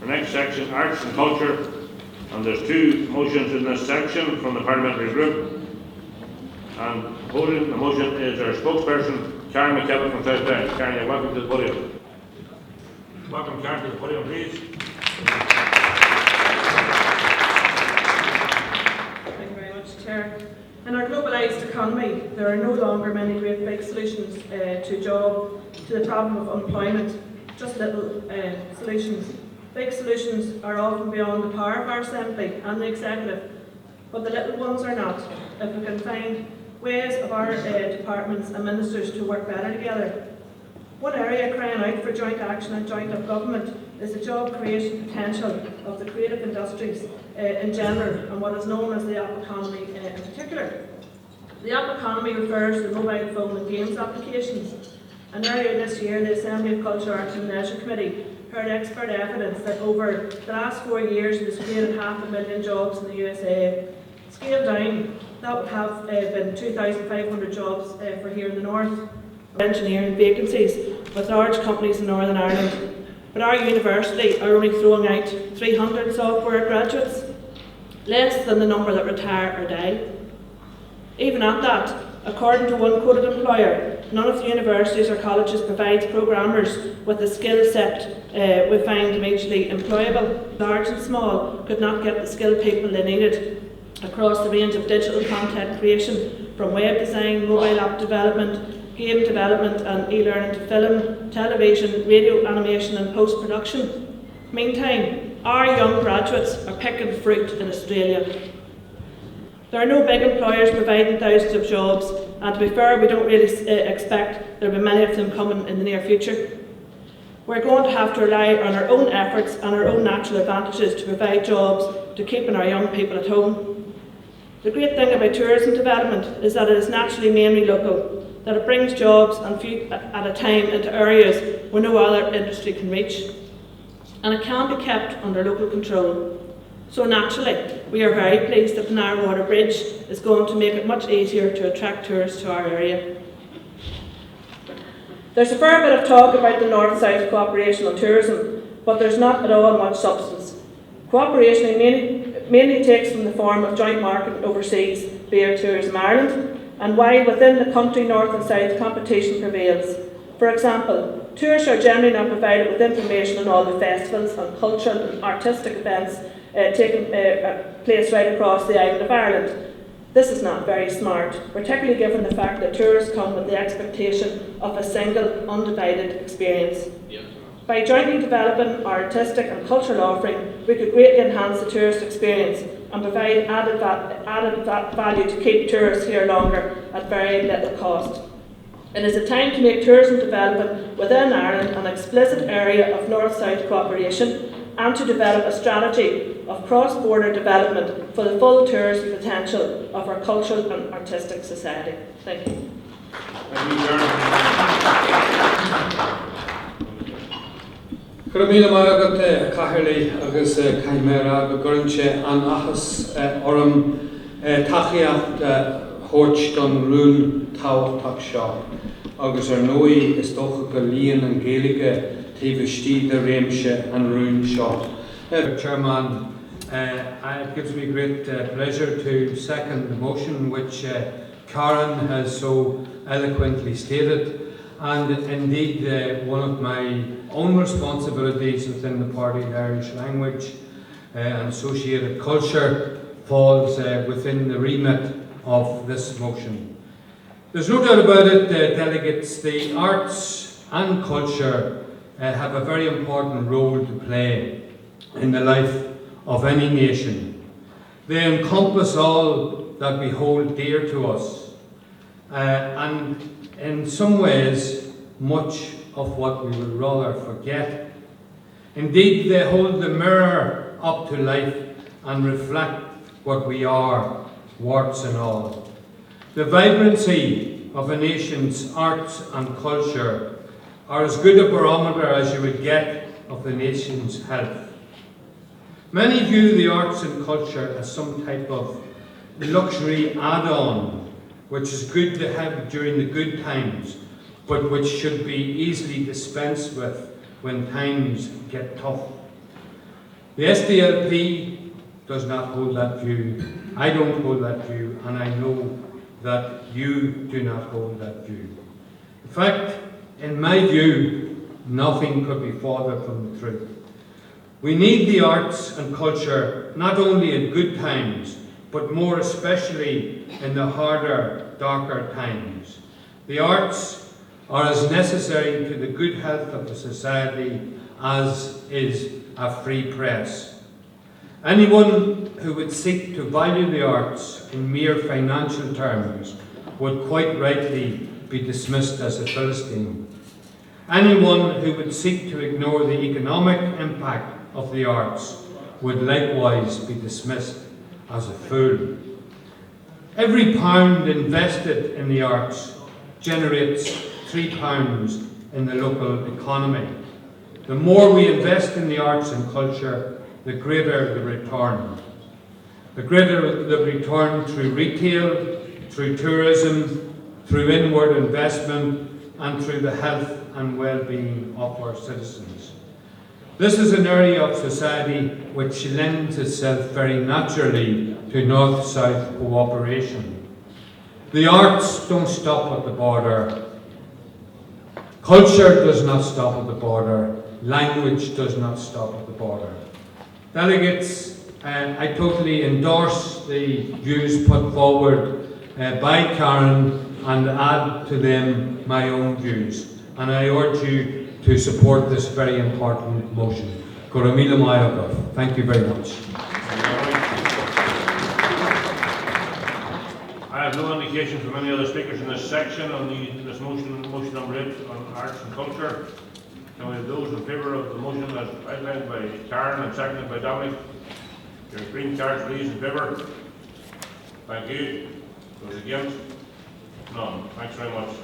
next section, Arts and Culture, and there's two motions in this section from the Parliamentary Group. And holding the motion is our spokesperson, Karen McKellar from South Down. Karen, you're welcome to the podium. Welcome, Karen, to the podium, please. Thank you very much, Chair. In our globalised economy, there are no longer many great big solutions to the problem of unemployment. Just little solutions. Big solutions are often beyond the power of our Assembly and the Executive, but the little ones are not. If we can find ways of our departments and ministers to work better together. One area crying out for joint action and joint up government is the job creation potential of the creative industries in general and what is known as the app economy in particular. The app economy refers to mobile phone and games applications. And earlier this year, the Assembly of Culture, Arts and Leisure Committee heard expert evidence that over the last 4 years it has created 500,000 jobs in the USA. Scaled down, that would have been 2,500 jobs for here in the north. Engineering vacancies with large companies in Northern Ireland. But our university are only throwing out 300 software graduates, less than the number that retire or die. Even at that, according to one quoted employer, none of the universities or colleges provides programmers with the skill set we find immediately employable. Large and small could not get the skilled people they needed across the range of digital content creation, from web design, mobile app development, game development and e-learning to film, television, radio animation and post-production. Meantime, our young graduates are picking fruit in Australia. There are no big employers providing thousands of jobs, and to be fair, we don't really expect there will be many of them coming in the near future. We're going to have to rely on our own efforts and our own natural advantages to provide jobs to keeping our young people at home. The great thing about tourism development is that it is naturally mainly local, that it brings jobs and few at a time into areas where no other industry can reach. And it can be kept under local control. So naturally, we are very pleased that the Narrow Water Bridge is going to make it much easier to attract tourists to our area. There's a fair bit of talk about the North-South cooperation on tourism, but there's not at all much substance. Cooperation mainly takes from the form of joint marketing overseas via Tourism Ireland, and while within the country North and South competition prevails. For example, tourists are generally not provided with information on all the festivals and cultural and artistic events taking place right across the island of Ireland. This is not very smart, particularly given the fact that tourists come with the expectation of a single, undivided experience. Yeah. By jointly developing our artistic and cultural offering, we could greatly enhance the tourist experience and provide added value to keep tourists here longer at very little cost. It is a time to make tourism development within Ireland an explicit area of North-South cooperation and to develop a strategy of cross-border development for the full tourism potential of our cultural and artistic society. Thank you. Thank you, Karen. Cyrraedd yma Caherli agus Caimera Gurintse an achas orm tachiacht hort don rún táhachtach seo agus nói is dócha go líon an Gaeilge taobhistí de réimse an rún seo. Chairman, it gives me great pleasure to second the motion which Karen has so eloquently stated. And indeed, one of my own responsibilities within the Party of Irish Language and Associated Culture falls within the remit of this motion. There's no doubt about it, delegates, the arts and culture have a very important role to play in the life of any nation. They encompass all that we hold dear to us, and in some ways, much of what we would rather forget. Indeed, they hold the mirror up to life and reflect what we are, warts and all. The vibrancy of a nation's arts and culture are as good a barometer as you would get of the nation's health. Many view the arts and culture as some type of luxury add-on, which is good to have during the good times, but which should be easily dispensed with when times get tough. The SDLP does not hold that view. I don't hold that view, and I know that you do not hold that view. In fact, in my view, nothing could be farther from the truth. We need the arts and culture not only in good times, but more especially in the harder, darker times. The arts are as necessary to the good health of the society as is a free press. Anyone who would seek to value the arts in mere financial terms would quite rightly be dismissed as a Philistine. Anyone who would seek to ignore the economic impact of the arts would likewise be dismissed as a fool. Every pound invested in the arts generates £3 in the local economy. The more we invest in the arts and culture, the greater the return. The greater the return through retail, through tourism, through inward investment, and through the health and well-being of our citizens. This is an area of society which lends itself very naturally to north-south cooperation. The arts don't stop at the border. Culture does not stop at the border. Language does not stop at the border. Delegates, I totally endorse the views put forward by Karen and add to them my own views. And I urge you to support this very important motion. Thank you very much. I have no indication from any other speakers in this section on this motion number 8 on arts and culture. Can we have those in favour of the motion as outlined by Karen and seconded by Dominic? Your green cards, please, in favour. Thank you. Those against? None. Thanks very much.